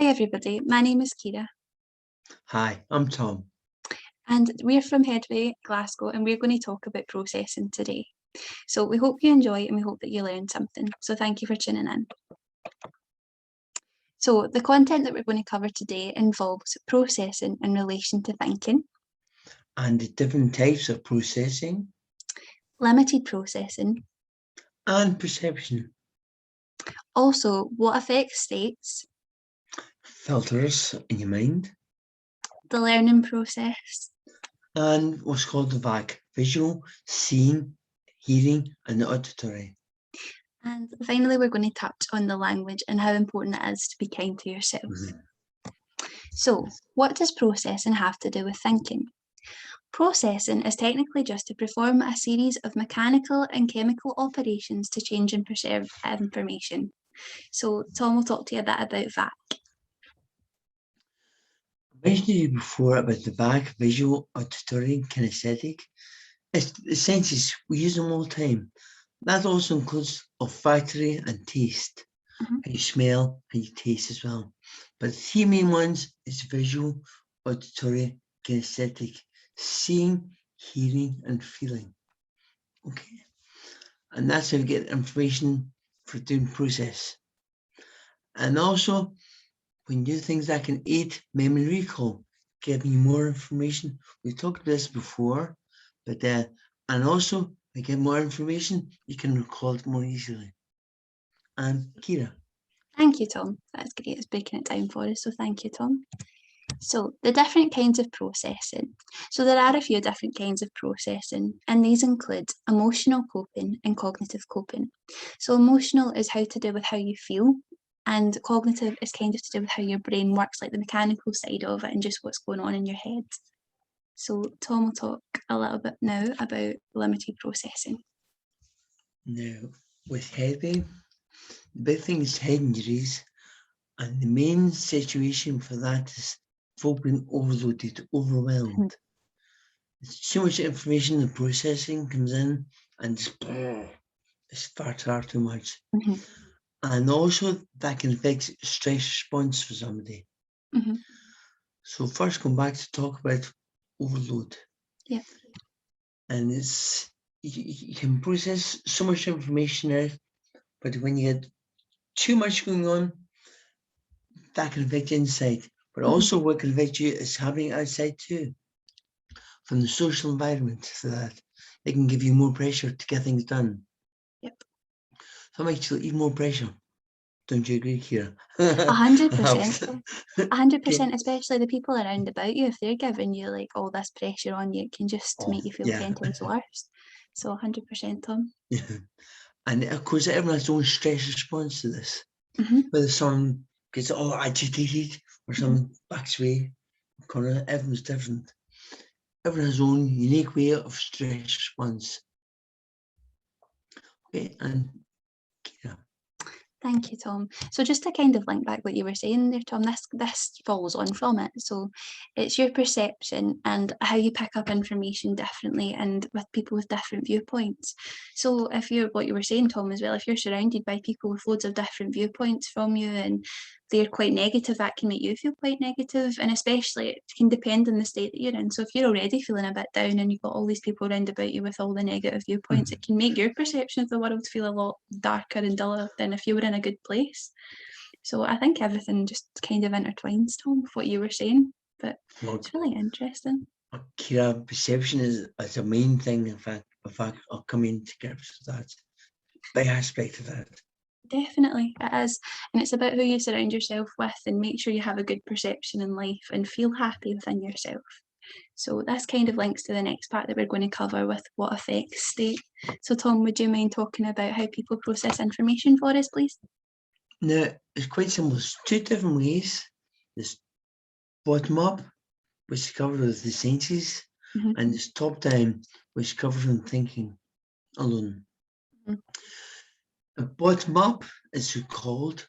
Hi everybody, my name is Kira Hi, I'm Tom. and we're from Headway, Glasgow, and we're going to talk about processing today. So we hope you enjoy and we hope that you learn something. So thank you for tuning in. So the content that we're going to cover today involves processing in relation to thinking, And the different types of processing limited processing, and perception, also what affects states, filters in your mind, the learning process, and what's called the VAC, visual, seeing, hearing, and auditory. and finally we're going to touch on the language and how important it is to be kind to yourself. So what does processing have to do with thinking? Processing is technically just to perform a series of mechanical and chemical operations to change and preserve information. So Tom will talk to you a bit about that. I mentioned to you before about the VAC, visual, auditory, kinesthetic. It's the senses, we use them all the time. That also includes olfactory and taste. Mhm. How you smell, how you taste as well. But the three main ones is visual, auditory, kinesthetic, seeing, hearing, and feeling. Okay. And that's how you get information for doing process. And also, when you do things that can aid memory recall, giving you more information. We talked about this before, but and also, you get more information, you can recall it more easily. And Kira. Thank you, Tom. That's great. It's breaking it down for us. So thank you, Tom. So the different kinds of processing. So there are a few different kinds of processing, and these include emotional coping and cognitive coping. So emotional is how to do with how you feel, and cognitive is kind of to do with how your brain works, like the mechanical side of it and just what's going on in your head. So Tom will talk a little bit now about limited processing. Now, with headache, the big thing is head injuries, and the main situation for that is folk being overloaded, overwhelmed. It's too much information, the processing comes in, and it's far too much. Mhm. And also that can affect stress response for somebody. Mhm. So first come back to talk about overload. Yeah. And it's you can process so much information out, but when you get too much going on, that can affect you inside. But Mhm. also what can affect you is happening outside too. From the social environment, so that they can give you more pressure to get things done. Yep. So it makes you even more pressure. Don't you agree, Kira? 100%. 100%, Okay. especially the people around about you, if they're giving you like all this pressure on you, it can just Oh, make you feel yeah. 10 times worse. So 100%, Tom. And of course, everyone has their own stress response to this. Mhm. Whether someone gets all agitated or someone backs away, everyone's different. Everyone has their own unique way of stress response. Okay, and Kira. Thank you, Tom. So just to kind of link back what you were saying there, Tom, this follows on from it. So it's your perception and how you pick up information differently and with people with different viewpoints. So if you're what you were saying, Tom, as well, if you're surrounded by people with loads of different viewpoints from you and they're quite negative, that can make you feel quite negative. And especially it can depend on the state that you're in. So if you're already feeling a bit down and you've got all these people around about you with all the negative viewpoints, it can make your perception of the world feel a lot darker and duller than if you were in a good place. So I think everything just kind of intertwines, Tom, with what you were saying. But it's really interesting. Kira, perception is a main thing. In fact, I'll come into grips with that. Big aspect of that. Definitely, it is. And it's about who you surround yourself with and make sure you have a good perception in life and feel happy within yourself. So this kind of links to the next part that we're going to cover with what affects state. So Tom, would you mind talking about how people process information for us, please? Now, it's quite simple. There's two different ways. There's bottom up, which is covered with the senses, Mhm. and there's top down, which is covered from thinking alone. Mhm. Bottom up is called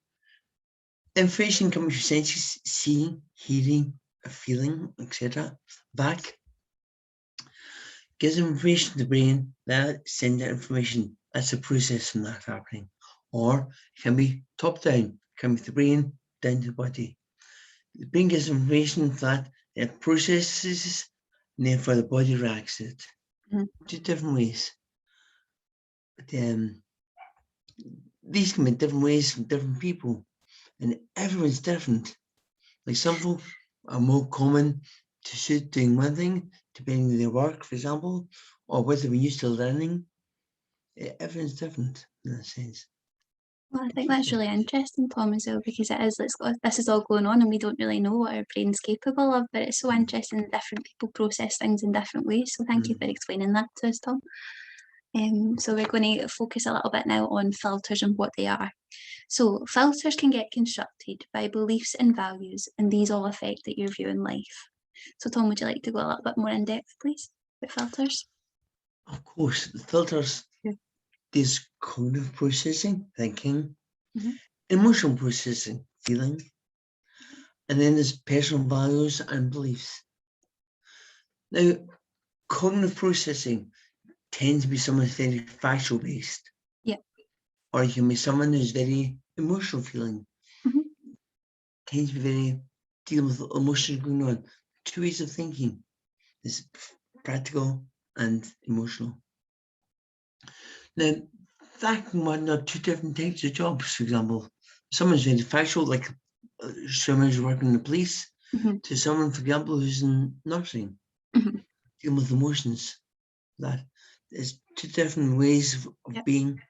information comes from senses, seeing, hearing, feeling, etc. Back gives information to the brain that sends that information. That's a process from that happening. Or it can be top down, can be the brain down to the body. The brain gets information that it processes, and therefore the body reacts to it. Mhm. Two different ways. But these can be different ways from different people, and everyone's different. Like some folk are more common to suit doing one thing, depending on their work, for example, or whether we're used to learning. Everyone's different in that sense. Well, I think that's really interesting, Tom, as well, because this is all going on and we don't really know what our brain's capable of, but it's so interesting that different people process things in different ways. So thank you for explaining that to us, Tom. So we're going to focus a little bit now on filters and what they are. So filters can get constructed by beliefs and values, and these all affect your view in life. So Tom, would you like to go a little bit more in depth, please, with filters? Of course, the filters, Yeah. there's cognitive processing, thinking, Mhm. emotional processing, feeling, and then there's personal values and beliefs. Now, cognitive processing tends to be someone who's very factual based. Yeah. Or it can be someone who's very emotional feeling. Mhm. Tends to be very dealing with emotions going on. Two ways of thinking. There's practical and emotional. Now, that can run out two different types of jobs, for example. Someone's very factual, like someone who's working in the police, Mhm. to someone, for example, who's in nursing, Mhm. dealing with emotions. That there's two different ways of Yep. being,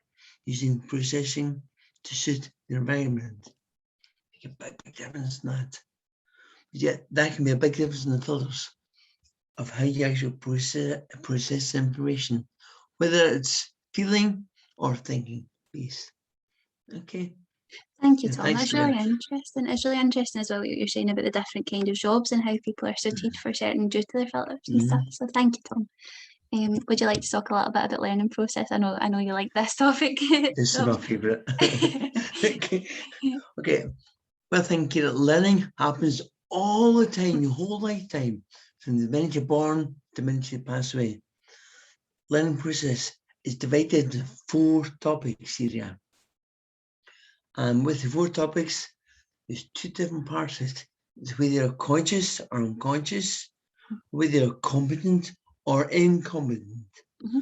using processing to suit the environment. Make a big difference in that. Yet that can be a big difference in the filters of how you actually process information, whether it's feeling or thinking based. Okay. Thank you, And Tom. thanks That's for really that. interesting. It's really interesting as well what you're saying about the different kind of jobs and how people are suited for certain due to their filters and stuff. So thank you, Tom. Would you like to talk a little bit about learning process? I know you like this topic. This is Tom. my favorite. Okay. Okay. Well, thank you. Learning happens all the time, your whole lifetime, from the minute you're born to the minute you pass away. Learning process is divided into 4 topics area. And with the 4 topics, there's 2 different parts of it. It's whether you're conscious or unconscious, whether you're competent or incompetent. Mhm.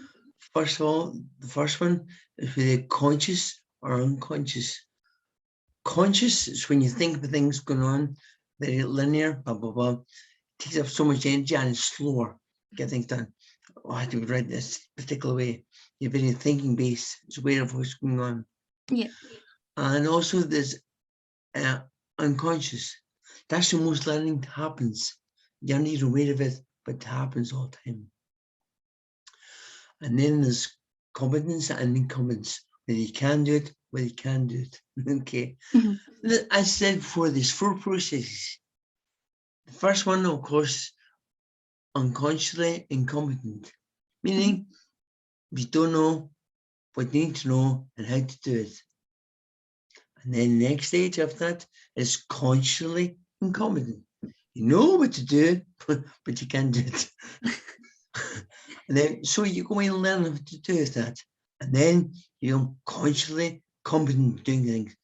First of all, the first one is whether you're conscious or unconscious. Conscious is when you think of things going on, very linear, blah, blah, blah. It takes up so much energy and it's slower to get things done. Oh, I have to write this particular way. You're very thinking based, it's aware of what's going on. Yeah. And also there's unconscious. That's the most learning happens. You're not even aware of it, but it happens all the time. And then there's competence and incompetence, whether you can do it, whether you can do it. Okay. Mhm. As I said before, there's 4 processes. The first one, of course, unconsciously incompetent, meaning you don't know what you need to know and how to do it. And then the next stage of that is consciously incompetent. You know what to do, but you can't do it. And then, so you go in and learn how to do that. And then you're consciously competent doing things.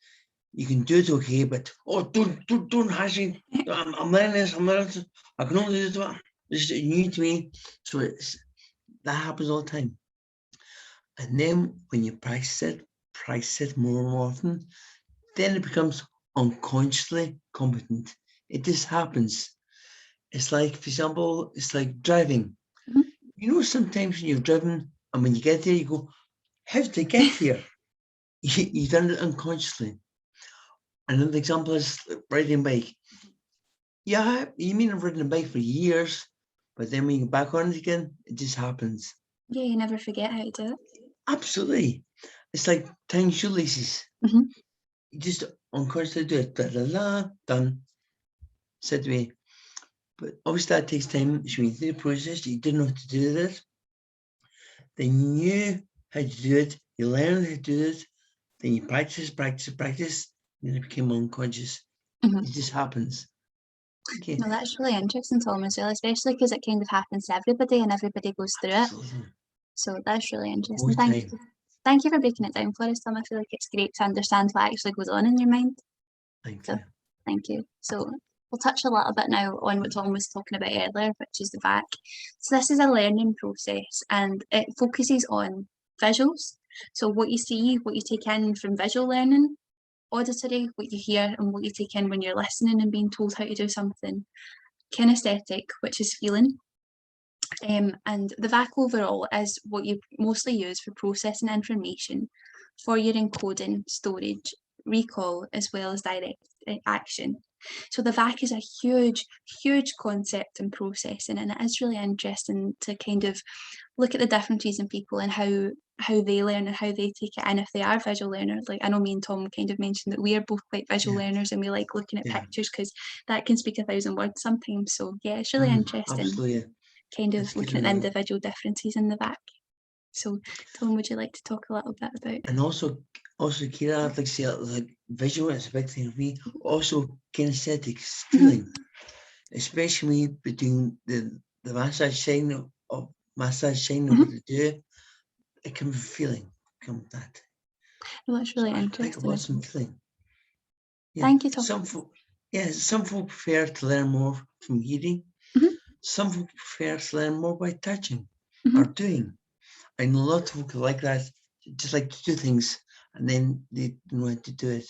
You can do it okay, but don't hash it. I'm learning this, I'm learning this. I can only do that. This is new to me. So that happens all the time. And then when you practice it more and more often, then it becomes unconsciously competent. It just happens. It's like, for example, it's like driving. Mhm. You know, sometimes when you've driven and when you get there, you go, how did I get here? You've done it unconsciously. Another example is riding a bike. Yeah, you mean I've ridden a bike for years, but then when you get back on it again, it just happens. Yeah, you never forget how to do it. Absolutely. It's like tying shoelaces. Mhm. You just unconsciously do it. Da, da, da, done. Set away. But obviously that takes time. So when you do the process, you didn't know how to do this. Then you knew how to do it. You learned how to do it. Then you practice, and it became unconscious. Mhm. It just happens. Okay. No, that's really interesting, Tom, as well, especially because it kind of happens to everybody and everybody goes through it. Absolutely. So that's really All interesting. the Thank time. you. Thank you for breaking it down for us, Tom. I feel like it's great to understand what actually goes on in your mind. Thank So you. thank you. So we'll touch a little bit now on what Tom was talking about earlier, which is the VAC. So this is a learning process and it focuses on visuals. So what you see, what you take in from visual learning, auditory, what you hear and what you take in when you're listening and being told how to do something, kinesthetic, which is feeling. And the VAC overall is what you mostly use for processing information for your encoding, storage, recall, as well as direct action. So the VAC is a huge, huge concept in processing, and it is really interesting to kind of look at the differences in people and how they learn and how they take it in if they are visual learners. Like I know me and Tom kind of mentioned that we are both quite visual Yeah, learners and we like looking at yeah, pictures because that can speak 1,000 words sometimes. So yeah, it's really interesting absolutely. kind That's of good looking to at the know. individual differences in the VAC. So Tom, would you like to talk a little bit about? And also, Kira, I'd like to say, like visual is a big thing for me. Also, kinesthetics, feeling, especially between the massage sign of massage sign of what to do. It can be feeling, come with that. Well, that's So really I like interesting lots as well. of feeling. Yeah, Thank you, Tom. some folk prefer to learn more from hearing. Mhm, Some folk prefer to learn more by touching mhm. or doing. I know a lot of folk like that, just like to do things, and then they know how to do it.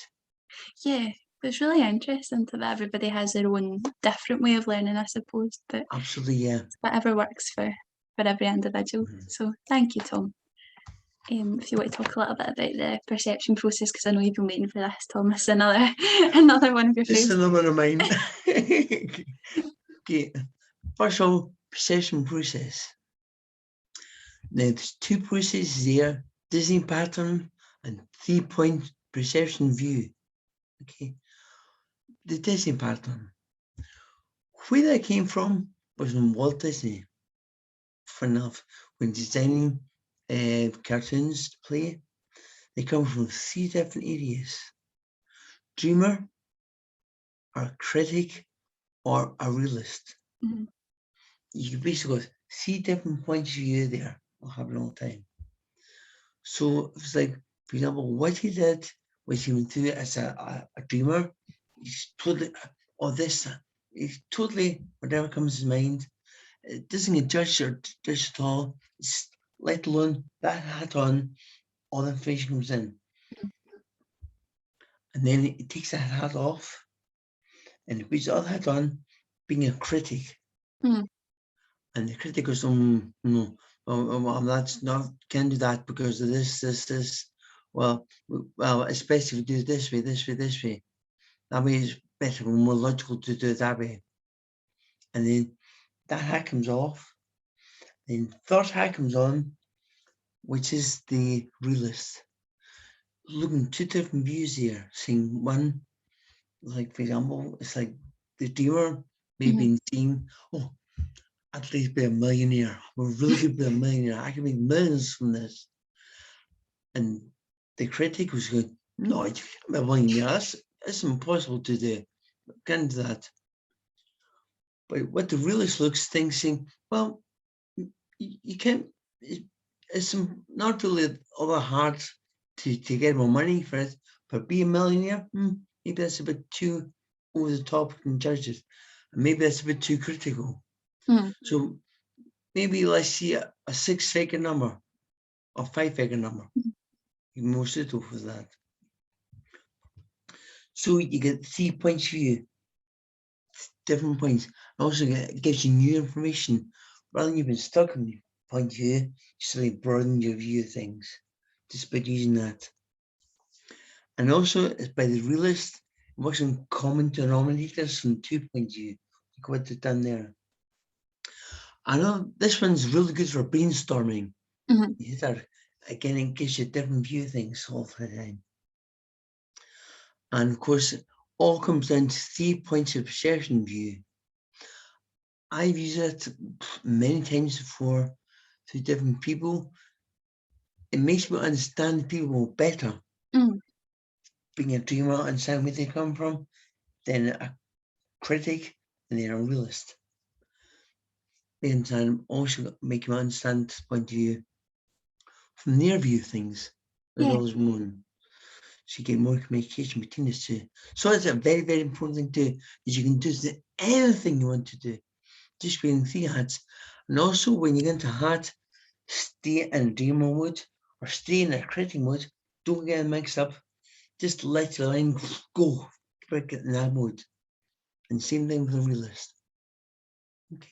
Yeah, it's really interesting that everybody has their own different way of learning, I suppose, but Absolutely, yeah. whatever works for every individual. Mhm. So thank you, Tom. If you want to talk a little bit about the perception process, because I know you've been waiting for this, Thomas, another another one of your This is faves. another one of mine. Okay, first of all, perception process. Now, there's two processes here: Disney pattern and 3-point perception view. Okay, the Disney pattern. Where that came from was from Walt Disney. For enough, when designing cartoons to play, they come from 3 different areas: dreamer, or critic, or a realist. Mhm. You basically got 3 different points of view there. Will happen all the time. So it's like, for example, what he did was he went through it as a dreamer. He's totally, he's totally, whatever comes to his mind. It doesn't get judged or judged at all. It's, let alone that hat on, all the information comes in. And then he takes that hat off and he puts the other hat on, being a critic. Mhm. And the critic goes, no, that's not, can't do that because of this. Well, especially if we do it this way. That way it's better and more logical to do it that way. And then that hat comes off. Then third hat comes on, which is the realist. Looking two different views here, seeing one, like for example, it's like the dreamer maybe seeing, oh, I'd like to be a millionaire. We're really good to be a millionaire. I can make millions from this. And the critic was going, no, you can't be a millionaire. That's impossible to do. Can't do that. But what the realist looks thinking, well, you can't, it's not really all that hard to get more money for it, but be a millionaire, maybe that's a bit too over the top and judges. And maybe that's a bit too critical. Mhm. So maybe let's see a 6-figure number or 5-figure number. You're more suitable for that. So you get 3 points of view, different points. Also, it gives you new information rather than you've been stuck on the point of view. Just like broaden your view of things just by using that. And also, it's by the realist, it works on common denominators from 2 points of view, like what they've done there. I know this one's really good for brainstorming. Mhm. Again, it gives you a different view of things all the time. And of course, it all comes down to 3 points of perception view. I've used it many times before to different people. It makes me understand people better. Mhm. Being a dreamer, understand where they come from, then a critic, and then a realist. And also make me understand the point of view from their view of things, as Yeah. well as mine. so you get more communication between the two. So it's a very, very important thing too, is you can do anything you want to do, just wearing 3 hats. And also when you get into a hat, stay in a dreamer mode or stay in a critic mode. Don't get mixed up. Just let your line go. Get in that mode. And same thing with a realist. Okay.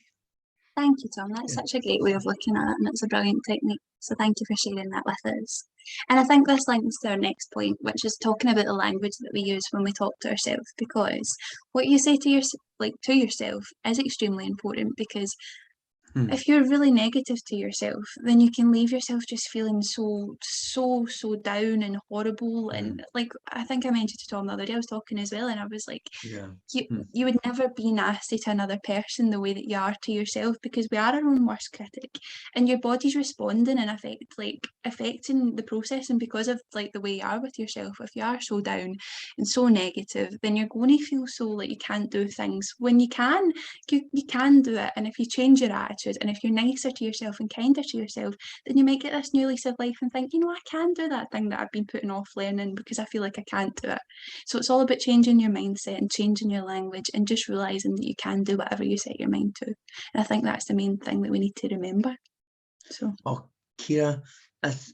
Thank you, Tom. That's Yeah. such a great way of looking at it, and it's a brilliant technique. So thank you for sharing that with us. And I think this links to our next point, which is talking about the language that we use when we talk to ourselves, because what you say to yourself is extremely important, because if you're really negative to yourself, then you can leave yourself just feeling so down and horrible. And like I think I mentioned to Tom the other day, I was talking as well, and I was like, Yeah. you would never be nasty to another person the way that you are to yourself, because we are our own worst critic, and your body's responding and affecting the process. And because of like the way you are with yourself, if you are so down and so negative, then you're going to feel so like you can't do things when you can do it. And if you change your attitude, and if you're nicer to yourself and kinder to yourself, then you might get this new lease of life and think, I can do that thing that I've been putting off learning because I feel like I can't do it. So it's all about changing your mindset and changing your language, and just realizing that you can do whatever you set your mind to. And I think that's the main thing that we need to remember. So Ciara,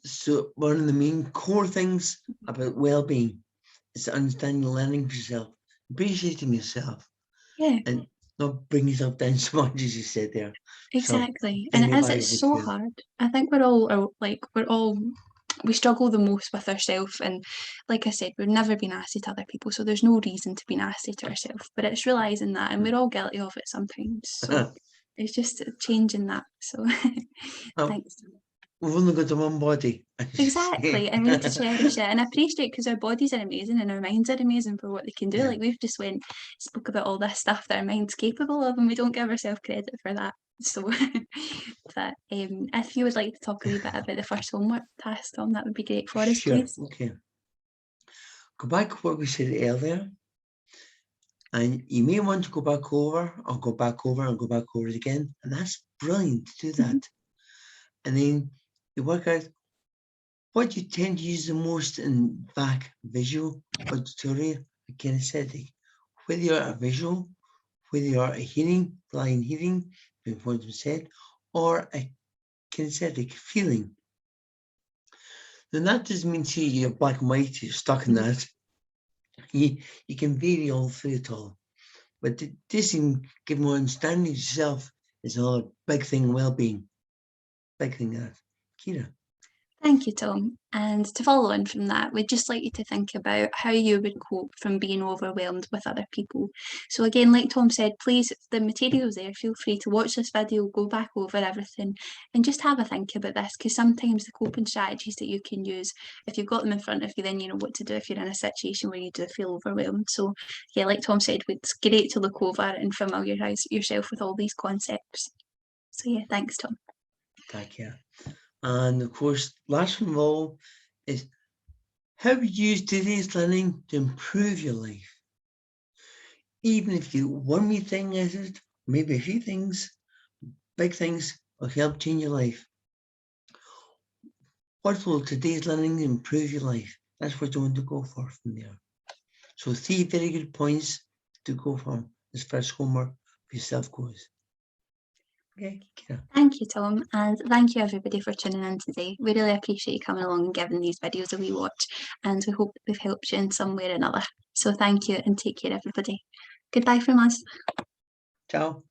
so one of the main core things about well-being is understanding and learning for yourself, appreciating yourself, and not bring yourself down so much, as you said there. Exactly. So, and it's so hard. I think we struggle the most with ourselves, and like I said, we've never been nasty to other people, so there's no reason to be nasty to ourselves, but it's realizing that, and we're all guilty of it sometimes, so it's just changing that. So thanks. We've only got the one body. Exactly, and we need to cherish it and appreciate, because our bodies are amazing and our minds are amazing for what they can do. Like we've just spoke about all this stuff that our mind's capable of, and we don't give ourselves credit for that. So but if you would like to talk a wee bit about the first homework task, Tom, that would be great for us, please. Okay. Go back to what we said earlier, and you may want to go back over and go back over and go back over it again, and that's brilliant to do that. And then you work out what you tend to use the most in back: visual, auditory, or kinesthetic. Whether you're a visual, whether you're a hearing, blind hearing, being what was said, or a kinesthetic feeling. Then that doesn't mean to you you're black and white, you're stuck in that. You can vary all through it all. But this can give more understanding of yourself is another big thing, well-being. Big thing that. Ciara. Thank you, Tom. And to follow on from that, we'd just like you to think about how you would cope from being overwhelmed with other people. So again, like Tom said, please, the material's there. Feel free to watch this video, go back over everything, and just have a think about this, because sometimes the coping strategies that you can use, if you've got them in front of you, then you know what to do if you're in a situation where you do feel overwhelmed. So yeah, like Tom said, it's great to look over and familiarise yourself with all these concepts. So yeah, thanks, Tom. Thank you. And of course, last of all is how you use today's learning to improve your life. Even if you one wee thing is it, maybe a few things, big things will help change your life. What will today's learning improve your life? That's what you want to go for from there. So 3 very good points to go from this first homework for yourself goes. Okay, Ciara. Thank you, Tom, and thank you everybody for tuning in today. We really appreciate you coming along and giving these videos a wee watch, and we hope they've helped you in some way or another. So thank you, and take care everybody. Goodbye from us. Ciao.